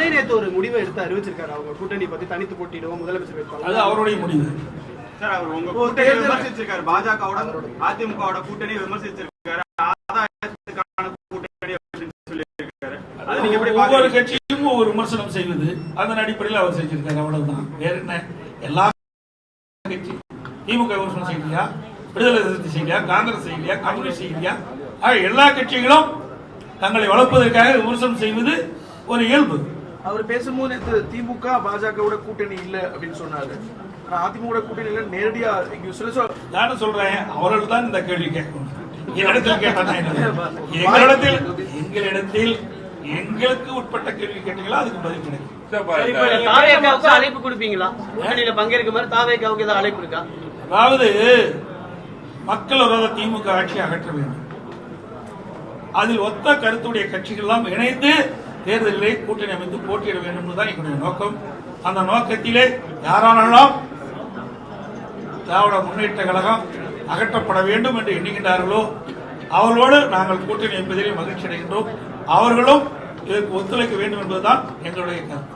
விஜய் நேத்து ஒரு முடிவை எடுத்து அறிவிச்சிருக்காரு, அவங்க கூட்டணி பத்தி தனித்து போட்டிடுவோம் முதலமைச்சர் வேட்பாளர். அது அவருடைய முடிவு சார். அவர் உங்க கூட்டணி விமர்சிச்சிருக்காரு, பாஜகவோட அதிமுகவோட கூட்டணி விமர்சிச்சிருக்காரு, ஆதாயத்துக்கான கூட்டணி அப்படின்னு சொல்லியிருக்காரு. அது நீங்க எப்படி ஒவ்வொரு கட்சியும் ஒவ்வொரு விமர்சனம் செய்வது அதன் அடிப்படையில் அவர் செஞ்சிருக்காரு, அவ்வளவுதான். வேற என்ன? எல்லா கட்சி திமுக விமர்சனம் செய்யலையா, விடுதலை சிறுத்தை செய்யலையா, காங்கிரஸ் செய்யலையா, கம்யூனிஸ்ட் செய்யலையா? எல்லா கட்சிகளும் தங்களை வளர்ப்பதற்காக விமர்சனம் செய்வது ஒரு இயல்பு. அவர் பேசும்போது திமுக பாஜகவோட கூட்டணி இல்ல அப்படின்னு சொன்னாரு. அதிமுக கூட்டணி இல்ல நேரடியா நானும் சொல்றேன், அவர்கள் தான் இந்த கேள்வி கேட்கணும். என்னிடத்தில் கேட்டாங்க, எங்களிடத்தில் எங்களுக்கு உட்பட்ட கேள்வி கேட்டீங்களா, அதுக்கு பதில் கிடைக்கும். அழைப்பு கொடுப்பீங்களா? கூட்டணியில பங்கேற்க மாதிரி தாவேக்காவுக்கு ஏதாவது அழைப்பு இருக்கா? அதாவது மக்கள் விரோத திமுக ஆட்சியை அகற்ற வேண்டும், அதில் ஒத்த கருத்துடைய கட்சிகள் எல்லாம் இணைந்து தேர்தலிலே கூட்டணி அமைத்து போட்டியிட வேண்டும் என்பதுதான் எங்களுடைய நோக்கம். அந்த நோக்கத்திலே யாரானாலும் திராவிட முன்னேற்ற கழகம் அகற்றப்பட வேண்டும் என்று எண்ணுகின்றார்களோ அவர்களோடு நாங்கள் கூட்டணி அமைப்பதிலே மகிழ்ச்சி அடைகின்றோம். அவர்களும் இதற்கு ஒத்துழைக்க வேண்டும் என்பதுதான் எங்களுடைய கருத்து.